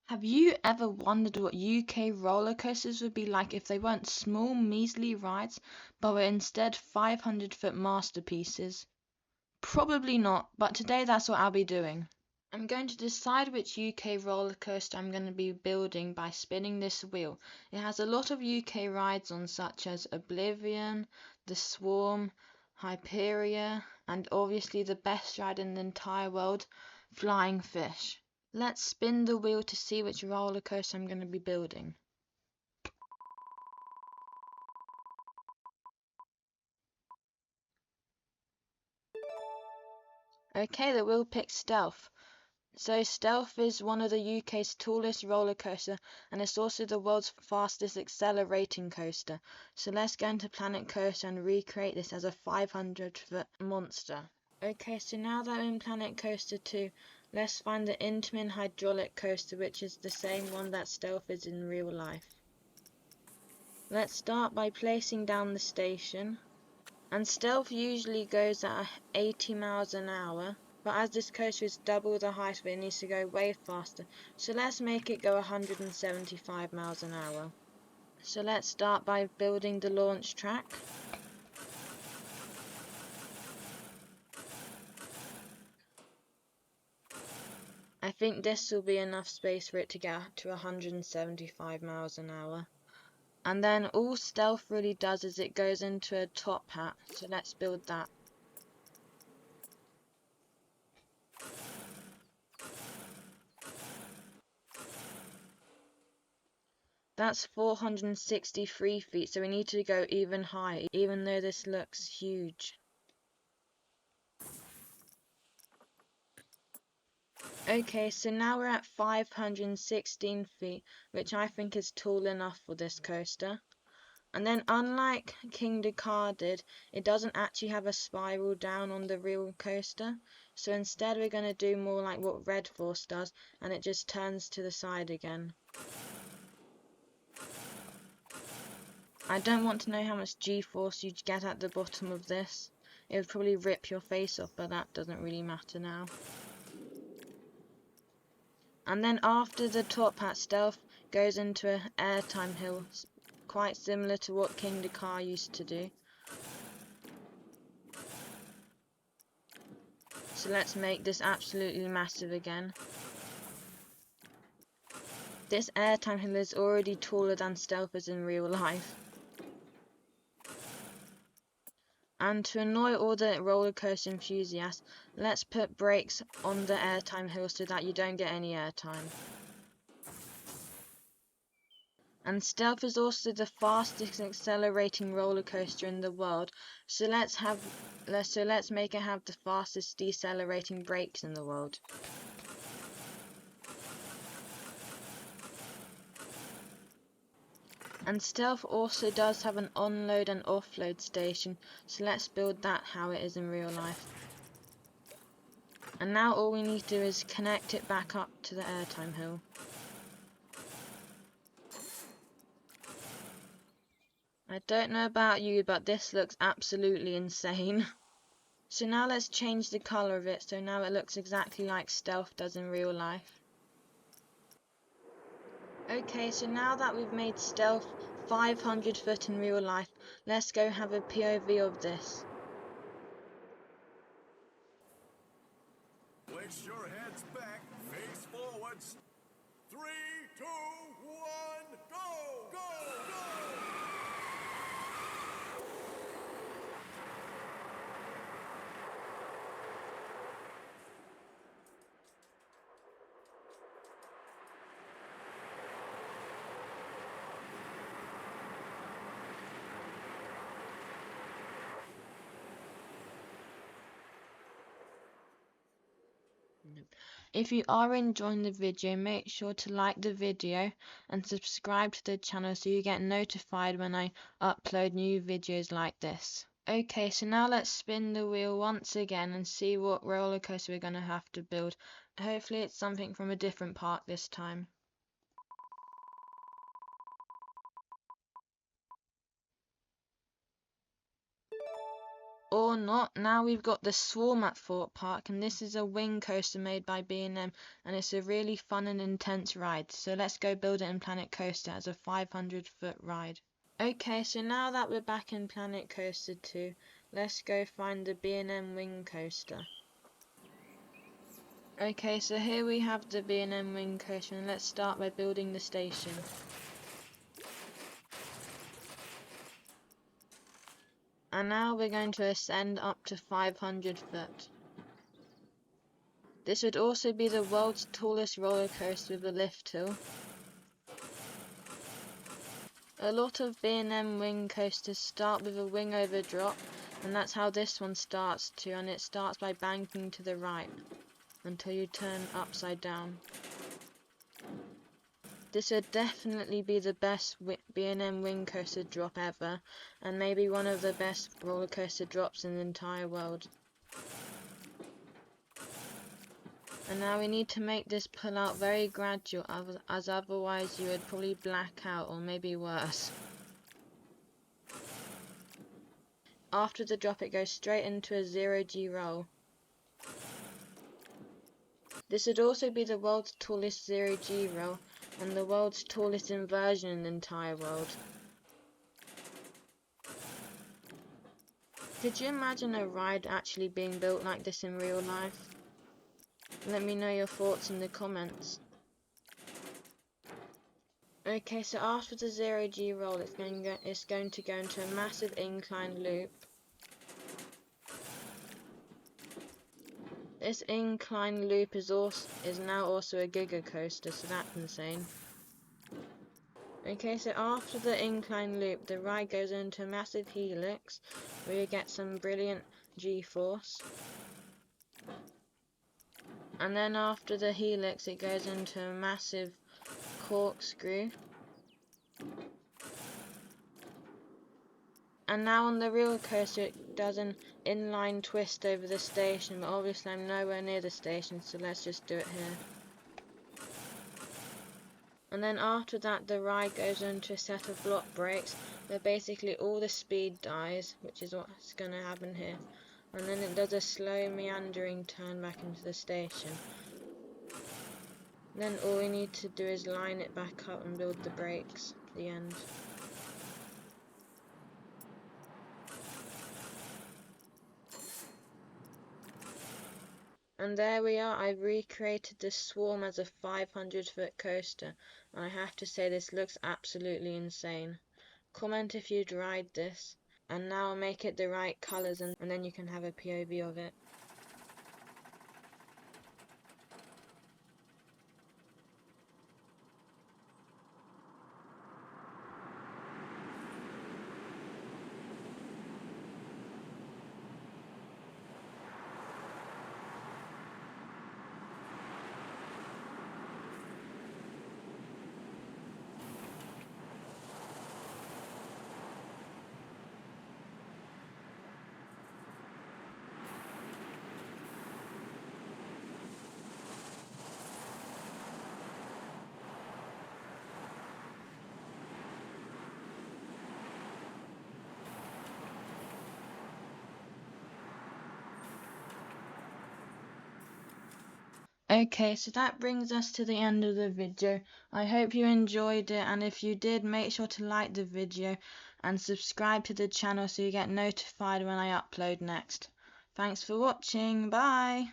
Have you ever wondered what UK roller coasters would be like if they weren't small, measly rides, but were instead 500-foot masterpieces? Probably not, but today that's what I'll be doing. I'm going to decide which UK roller coaster I'm going to be building by spinning this wheel. It has a lot of UK rides on, such as Oblivion, The Swarm, Hyperia, and obviously the best ride in the entire world, Flying Fish. Let's spin the wheel to see which roller coaster I'm going to be building. Okay, the wheel picked Stealth. So Stealth is one of the UK's tallest roller coaster, and it's also the world's fastest accelerating coaster. So let's go into Planet Coaster and recreate this as a 500-foot monster. Okay, so now that we're in Planet Coaster 2, let's find the Intamin hydraulic coaster, which is the same one that Stealth is in real life. Let's start by placing down the station. And Stealth usually goes at 80 miles an hour, but as this coaster is double the height of it, it needs to go way faster. So let's make it go 175 miles an hour. So let's start by building the launch track. I think this will be enough space for it to get to 175 miles an hour. And then all Stealth really does is it goes into a top hat, so let's build that. That's 463 feet, so we need to go even higher, even though this looks huge. Okay, so now we're at 516 feet, which I think is tall enough for this coaster. And then unlike King Dakar did, it doesn't actually have a spiral down on the real coaster. So instead we're going to do more like what Red Force does, and it just turns to the side again. I don't want to know how much G-force you get at the bottom of this. It would probably rip your face off, but that doesn't really matter now. And then after the top hat, Stealth goes into an airtime hill, quite similar to what King Dakar used to do. So let's make this absolutely massive again. This airtime hill is already taller than Stealth is in real life. And to annoy all the roller coaster enthusiasts, let's put brakes on the airtime hill so that you don't get any airtime. And Stealth is also the fastest accelerating roller coaster in the world, so let's make it have the fastest decelerating brakes in the world. And Stealth also does have an onload and offload station, so let's build that how it is in real life. And now all we need to do is connect it back up to the airtime hill. I don't know about you, but this looks absolutely insane. So now let's change the colour of it so now it looks exactly like Stealth does in real life. Okay, so now that we've made Stealth 500 foot in real life, let's go have a POV of this. Place your heads back, face forwards. 3, 2, 1, go! Go! Go! If you are enjoying the video, make sure to like the video and subscribe to the channel so you get notified when I upload new videos like this. Okay, so now let's spin the wheel once again and see what roller coaster we're going to have to build. Hopefully it's something from a different park this time. or not. Now we've got the Swarm at Thorpe Park, and this is a wing coaster made by B&M, and it's a really fun and intense ride. So let's go build it in Planet Coaster as a 500-foot ride. Okay, so now that we're back in Planet Coaster 2, let's go find the B&M wing coaster. Okay, so here we have the B&M wing coaster, and let's start by building the station. And now we're going to ascend up to 500 foot. This would also be the world's tallest roller coaster with a lift hill. A lot of B&M wing coasters start with a wing over drop, and that's how this one starts too, and it starts by banking to the right until you turn upside down. This would definitely be the best B&M wing coaster drop ever, and maybe one of the best roller coaster drops in the entire world. And now we need to make this pull out very gradual, as otherwise you would probably black out or maybe worse. After the drop it goes straight into a 0G roll. This would also be the world's tallest 0G roll, and the world's tallest inversion in the entire world. Could you imagine a ride actually being built like this in real life? Let me know your thoughts in the comments. Okay, so after the 0G roll it's going to go into a massive incline loop. This incline loop is now also a Giga coaster, so that's insane. Okay, so after the incline loop, the ride goes into a massive helix, where you get some brilliant G-force. And then after the helix, it goes into a massive corkscrew. And now on the real coaster, it does an inline twist over the station, but obviously I'm nowhere near the station, so let's just do it here. And then after that the ride goes into a set of block brakes where basically all the speed dies, which is what's going to happen here. And then it does a slow meandering turn back into the station. Then all we need to do is line it back up and build the brakes at the end. And there we are, I've recreated this Swarm as a 500-foot coaster, and I have to say this looks absolutely insane. Comment if you'd ride this, and now I'll make it the right colours and then you can have a POV of it. Okay, so that brings us to the end of the video. I hope you enjoyed it, and if you did, make sure to like the video and subscribe to the channel so you get notified when I upload next. Thanks for watching, bye!